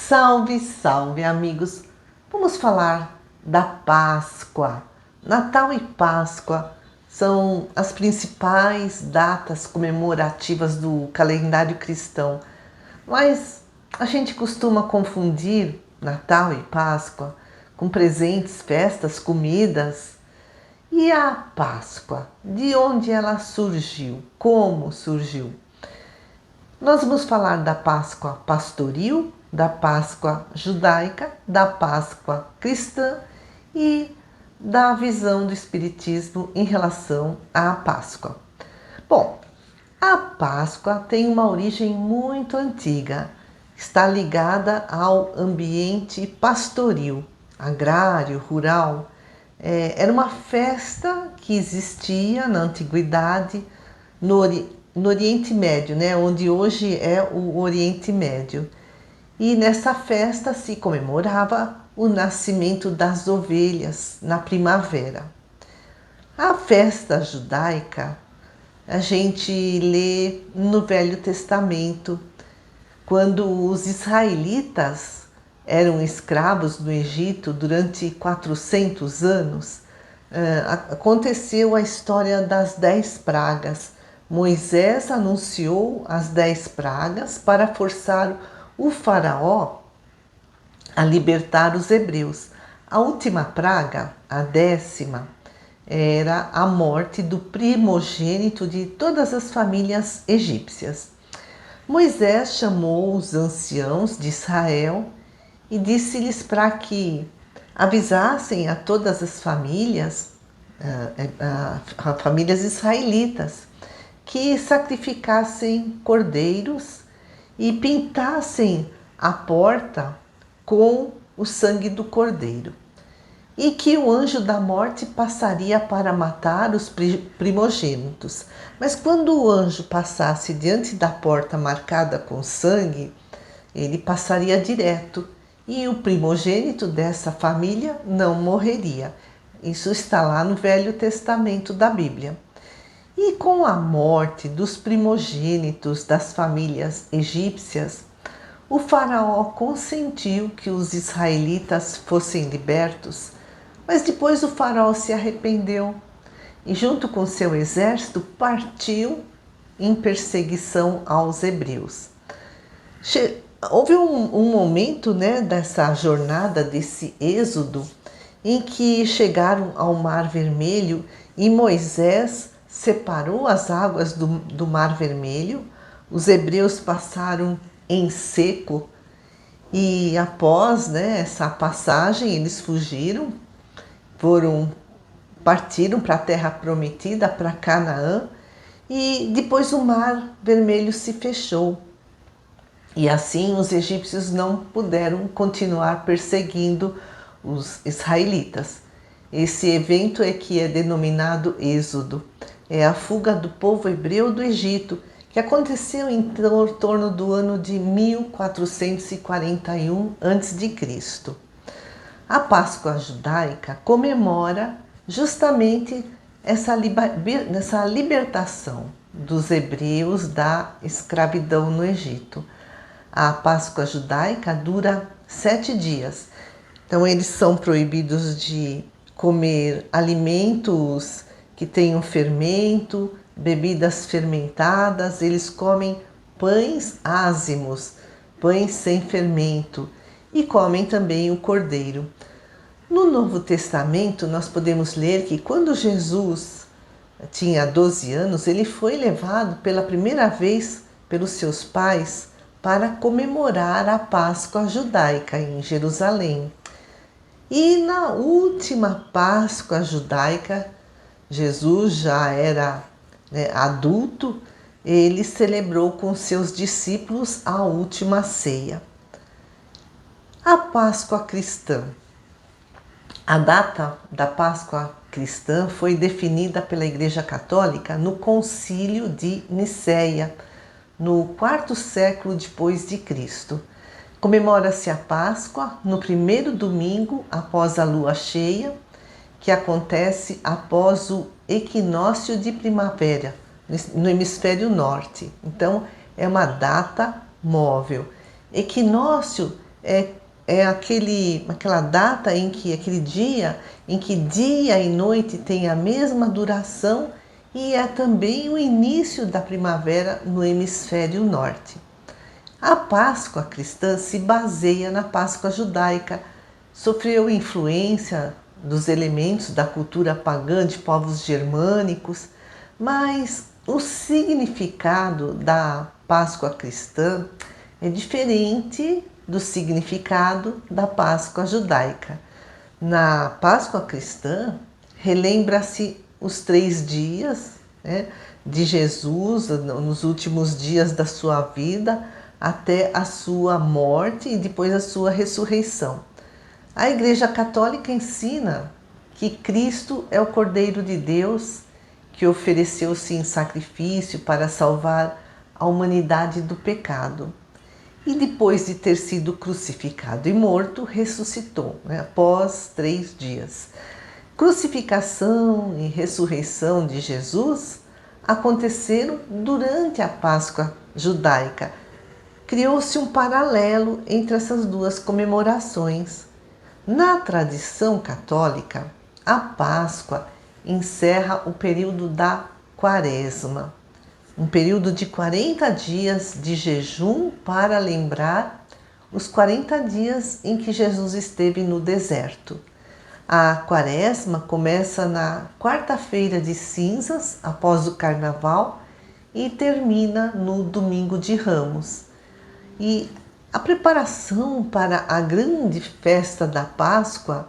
Salve, salve, amigos! Vamos falar da Páscoa. Natal e Páscoa são as principais datas comemorativas do calendário cristão, mas a gente costuma confundir Natal e Páscoa com presentes, festas, comidas. E a Páscoa? De onde ela surgiu? Como surgiu? Nós vamos falar da Páscoa pastoril, da Páscoa judaica, da Páscoa cristã e da visão do Espiritismo em relação à Páscoa. Bom, a Páscoa tem uma origem muito antiga, está ligada ao ambiente pastoril, agrário, rural. Era uma festa que existia na antiguidade no Oriente Médio, né, onde hoje é o Oriente Médio. E nessa festa se comemorava o nascimento das ovelhas na primavera. A festa judaica a gente lê no Velho Testamento, quando os israelitas eram escravos no Egito durante 400 anos, aconteceu a história das 10 pragas. Moisés anunciou as 10 pragas para forçar o faraó a libertar os hebreus. A última praga, a 10ª, era a morte do primogênito de todas as famílias egípcias. Moisés chamou os anciãos de Israel e disse-lhes para que avisassem a todas as famílias, famílias israelitas, que sacrificassem cordeiros e pintassem a porta com o sangue do cordeiro, e que o anjo da morte passaria para matar os primogênitos. Mas quando o anjo passasse diante da porta marcada com sangue, ele passaria direto e o primogênito dessa família não morreria. Isso está lá no Velho Testamento da Bíblia. E com a morte dos primogênitos das famílias egípcias, o faraó consentiu que os israelitas fossem libertos, mas depois o faraó se arrependeu e, junto com seu exército, partiu em perseguição aos hebreus. Houve um momento, né, dessa jornada, desse êxodo, em que chegaram ao Mar Vermelho e Moisés separou as águas do Mar Vermelho. Os hebreus passaram em seco e após, né, essa passagem eles fugiram, partiram para a terra prometida, para Canaã, e depois o Mar Vermelho se fechou. E assim os egípcios não puderam continuar perseguindo os israelitas. Esse evento é que é denominado Êxodo. É a fuga do povo hebreu do Egito, que aconteceu em torno do ano de 1441 a.C. A Páscoa judaica comemora justamente essa libertação dos hebreus da escravidão no Egito. A Páscoa judaica dura 7 dias. Então eles são proibidos de comer alimentos que tenham fermento, bebidas fermentadas. Eles comem pães ázimos, pães sem fermento, e comem também o cordeiro. No Novo Testamento nós podemos ler que quando Jesus tinha 12 anos, ele foi levado pela primeira vez pelos seus pais para comemorar a Páscoa judaica em Jerusalém. E na última Páscoa judaica, Jesus já era, né, adulto, ele celebrou com seus discípulos a última ceia. A Páscoa cristã. A data da Páscoa cristã foi definida pela Igreja Católica no Concílio de Nicéia, no 4º século depois de Cristo. Comemora-se a Páscoa no primeiro domingo após a lua cheia, que acontece após o equinócio de primavera, no hemisfério norte. Então, é uma data móvel. Equinócio é, é aquela data em que, aquele dia em que dia e noite têm a mesma duração e é também o início da primavera no hemisfério norte. A Páscoa cristã se baseia na Páscoa judaica, sofreu influência dos elementos da cultura pagã de povos germânicos, mas o significado da Páscoa cristã é diferente do significado da Páscoa judaica. Na Páscoa cristã, relembra-se os 3 dias, né, de Jesus, nos últimos dias da sua vida, até a sua morte e depois a sua ressurreição. A Igreja Católica ensina que Cristo é o Cordeiro de Deus que ofereceu-se em sacrifício para salvar a humanidade do pecado. E depois de ter sido crucificado e morto, ressuscitou, né, após 3 dias. Crucificação e ressurreição de Jesus aconteceram durante a Páscoa judaica. Criou-se um paralelo entre essas duas comemorações. Na tradição católica, a Páscoa encerra o período da Quaresma, um período de 40 dias de jejum para lembrar os 40 dias em que Jesus esteve no deserto. A Quaresma começa na quarta-feira de cinzas, após o Carnaval, e termina no Domingo de Ramos. E a preparação para a grande festa da Páscoa,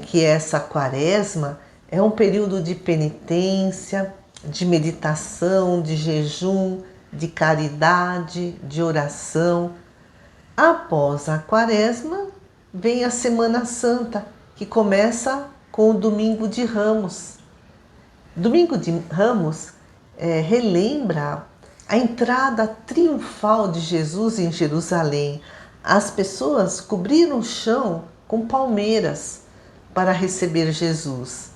que é essa Quaresma, é um período de penitência, de meditação, de jejum, de caridade, de oração. Após a Quaresma, vem a Semana Santa, que começa com o Domingo de Ramos. Domingo de Ramos relembra a entrada triunfal de Jesus em Jerusalém. As pessoas cobriram o chão com palmeiras para receber Jesus.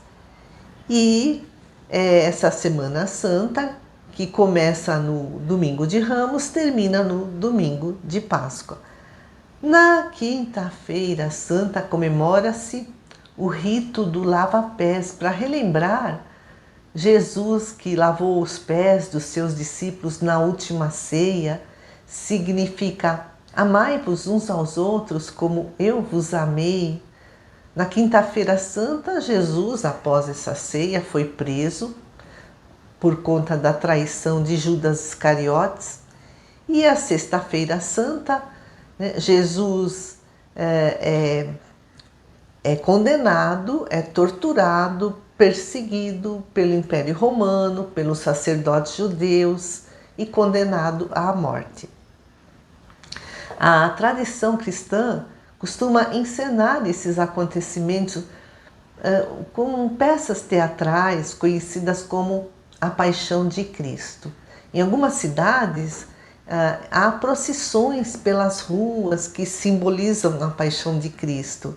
E essa Semana Santa, que começa no Domingo de Ramos, termina no Domingo de Páscoa. Na Quinta-feira Santa comemora-se o rito do lava-pés para relembrar Jesus que lavou os pés dos seus discípulos na última ceia. Significa amai-vos uns aos outros como eu vos amei. Na Quinta-feira Santa, Jesus, após essa ceia, foi preso por conta da traição de Judas Iscariotes. E a Sexta-feira Santa, né, Jesus é condenado, é torturado, perseguido pelo Império Romano, pelos sacerdotes judeus e condenado à morte. A tradição cristã costuma encenar esses acontecimentos com peças teatrais conhecidas como a Paixão de Cristo. Em algumas cidades há procissões pelas ruas que simbolizam a Paixão de Cristo.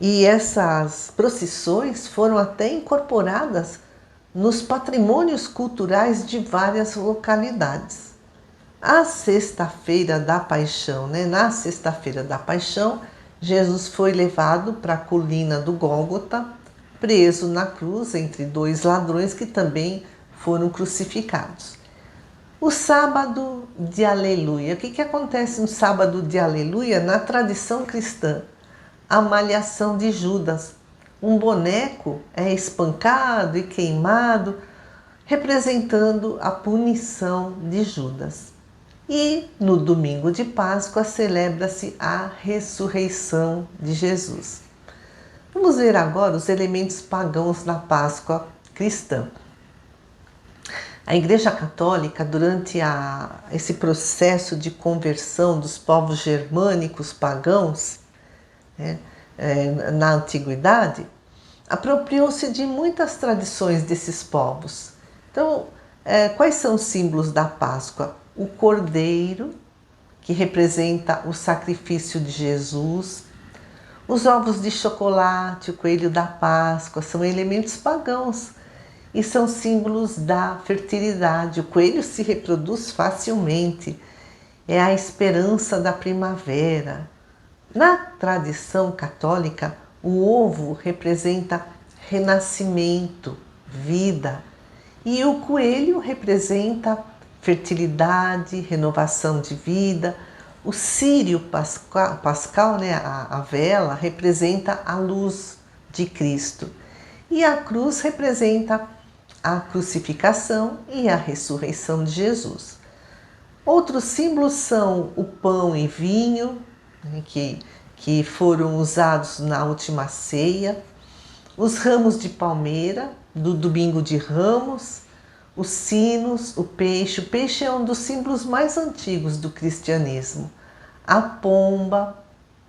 E essas procissões foram até incorporadas nos patrimônios culturais de várias localidades. A Sexta-feira da Paixão, né? Na Sexta-feira da Paixão, Jesus foi levado para a colina do Gólgota, preso na cruz entre 2 ladrões que também foram crucificados. O sábado de Aleluia. O que acontece no sábado de Aleluia na tradição cristã? A malhação de Judas. Um boneco é espancado e queimado, representando a punição de Judas. E no domingo de Páscoa celebra-se a ressurreição de Jesus. Vamos ver agora os elementos pagãos da Páscoa cristã. A Igreja Católica, durante esse processo de conversão dos povos germânicos pagãos, na Antiguidade, apropriou-se de muitas tradições desses povos. Então, quais são os símbolos da Páscoa? O cordeiro, que representa o sacrifício de Jesus, os ovos de chocolate, o coelho da Páscoa, são elementos pagãos e são símbolos da fertilidade. O coelho se reproduz facilmente. é a esperança da primavera. Na tradição católica, o ovo representa renascimento, vida, e o coelho representa fertilidade, renovação de vida. O círio pascal, né, a vela, representa a luz de Cristo. E a cruz representa a crucificação e a ressurreição de Jesus. Outros símbolos são o pão e vinho, né, que foram usados na última ceia, os ramos de palmeira, do domingo de Ramos, os sinos, o peixe. O peixe é um dos símbolos mais antigos do cristianismo. A pomba,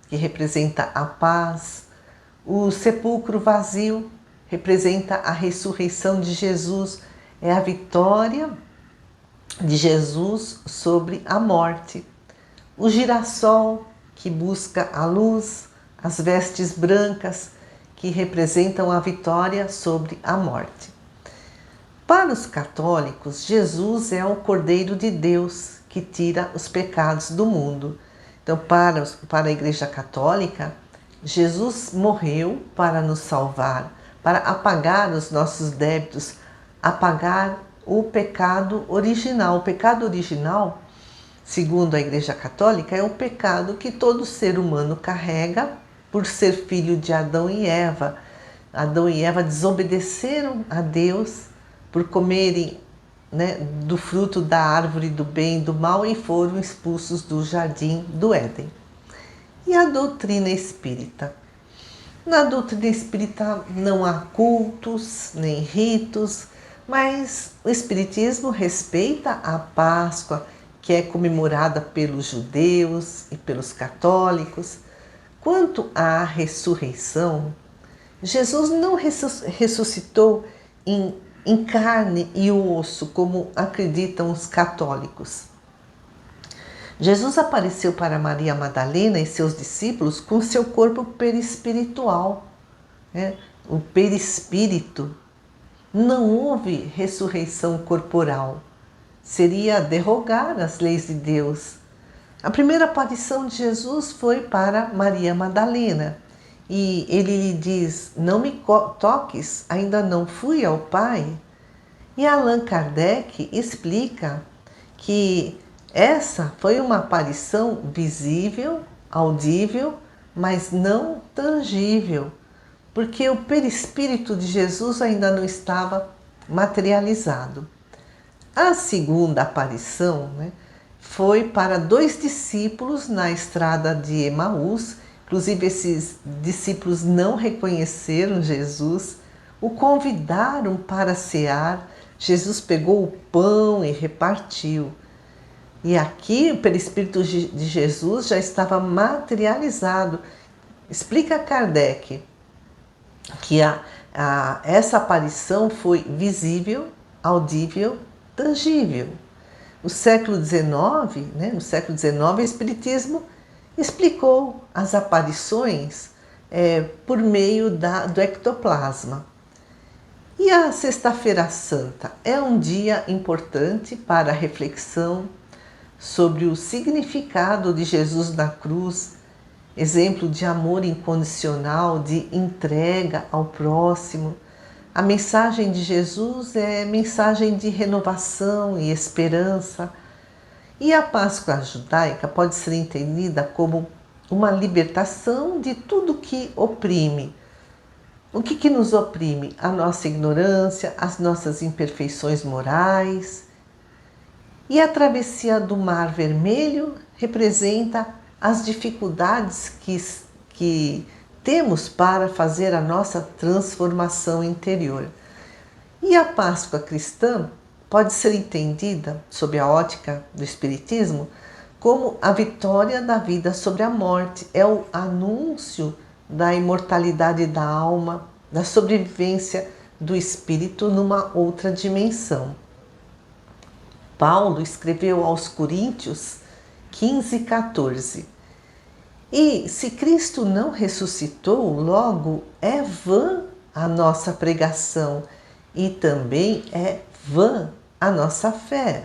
que representa a paz. O sepulcro vazio representa a ressurreição de Jesus, é a vitória de Jesus sobre a morte. O girassol, que busca a luz, as vestes brancas, que representam a vitória sobre a morte. Para os católicos, Jesus é o Cordeiro de Deus que tira os pecados do mundo. Então, para a Igreja Católica, Jesus morreu para nos salvar, para apagar os nossos débitos, apagar o pecado original. O pecado original, segundo a Igreja Católica, é o pecado que todo ser humano carrega por ser filho de Adão e Eva. Adão e Eva desobedeceram a Deus por comerem, né, do fruto da árvore do bem e do mal e foram expulsos do jardim do Éden. E a doutrina espírita? Na doutrina espírita não há cultos nem ritos, mas o espiritismo respeita a Páscoa, que é comemorada pelos judeus e pelos católicos. Quanto à ressurreição, Jesus não ressuscitou em carne e osso, como acreditam os católicos. Jesus apareceu para Maria Madalena e seus discípulos com seu corpo perispiritual, né? O perispírito. Não houve ressurreição corporal. Seria derrogar as leis de Deus. A primeira aparição de Jesus foi para Maria Madalena. E ele lhe diz: não me toques, ainda não fui ao Pai. E Allan Kardec explica que essa foi uma aparição visível, audível, mas não tangível, porque o perispírito de Jesus ainda não estava materializado. A segunda aparição, né, foi para 2 discípulos na estrada de Emaús. Inclusive, esses discípulos não reconheceram Jesus, o convidaram para cear. Jesus pegou o pão e repartiu. E aqui o perispírito de Jesus já estava materializado. Explica Kardec que essa aparição foi visível, audível, tangível. No século XIX, o Espiritismo explicou as aparições por meio do ectoplasma. E a Sexta-feira Santa é um dia importante para a reflexão sobre o significado de Jesus na cruz, exemplo de amor incondicional, de entrega ao próximo. A mensagem de Jesus é mensagem de renovação e esperança. E a Páscoa judaica pode ser entendida como uma libertação de tudo que oprime. O que nos oprime? A nossa ignorância, as nossas imperfeições morais. E a travessia do Mar Vermelho representa as dificuldades que temos para fazer a nossa transformação interior. E a Páscoa cristã pode ser entendida, sob a ótica do Espiritismo, como a vitória da vida sobre a morte. É o anúncio da imortalidade da alma, da sobrevivência do espírito numa outra dimensão. Paulo escreveu aos Coríntios 15:14. E se Cristo não ressuscitou, logo é vã a nossa pregação e também é vã a nossa fé.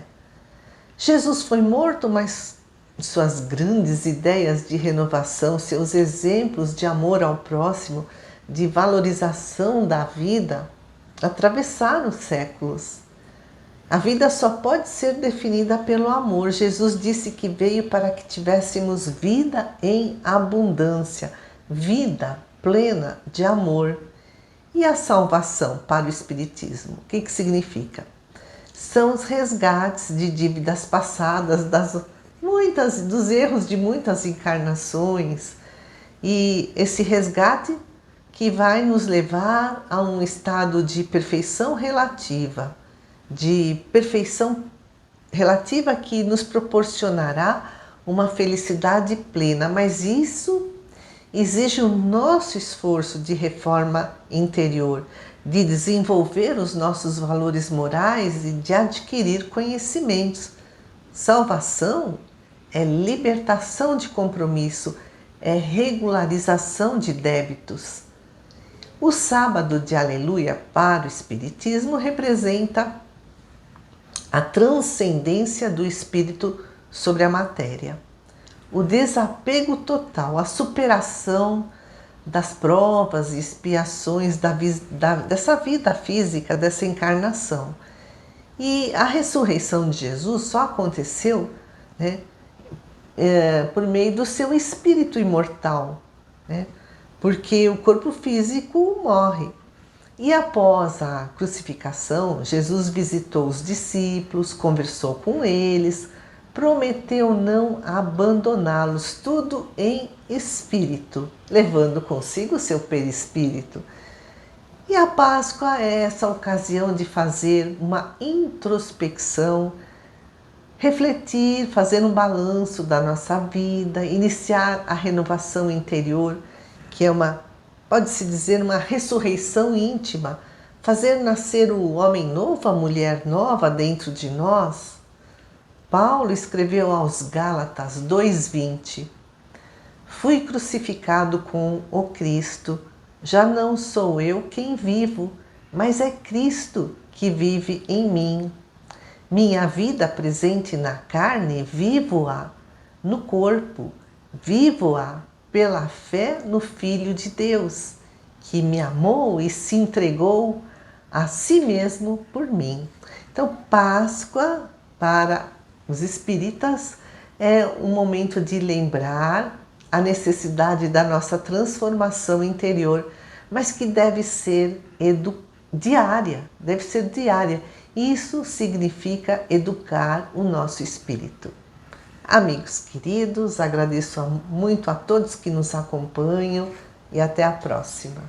Jesus foi morto, mas suas grandes ideias de renovação, seus exemplos de amor ao próximo, de valorização da vida, atravessaram os séculos. A vida só pode ser definida pelo amor. Jesus disse que veio para que tivéssemos vida em abundância, vida plena de amor. E a salvação para o Espiritismo? O que significa? São os resgates de dívidas passadas, dos erros de muitas encarnações. E esse resgate que vai nos levar a um estado de perfeição relativa que nos proporcionará uma felicidade plena, mas isso exige o nosso esforço de reforma interior, de desenvolver os nossos valores morais e de adquirir conhecimentos. Salvação é libertação de compromisso, é regularização de débitos. O sábado de Aleluia para o Espiritismo representa a transcendência do espírito sobre a matéria, o desapego total, a superação das provas e expiações dessa vida física, dessa encarnação. E a ressurreição de Jesus só aconteceu, por meio do seu espírito imortal, porque o corpo físico morre. E após a crucificação, Jesus visitou os discípulos, conversou com eles, prometeu não abandoná-los, tudo em espírito, levando consigo o seu perispírito. E a Páscoa é essa ocasião de fazer uma introspecção, refletir, fazer um balanço da nossa vida, iniciar a renovação interior, que é pode-se dizer, uma ressurreição íntima, fazer nascer o homem novo, a mulher nova dentro de nós. Paulo escreveu aos Gálatas 2:20: Fui crucificado com o Cristo, já não sou eu quem vivo, mas é Cristo que vive em mim. Minha vida presente na carne, vivo-a no corpo, vivo-a pela fé no Filho de Deus, que me amou e se entregou a si mesmo por mim. Então, Páscoa para os espíritas é um momento de lembrar a necessidade da nossa transformação interior, mas que deve ser diária. Isso significa educar o nosso espírito. Amigos queridos, agradeço muito a todos que nos acompanham e até a próxima.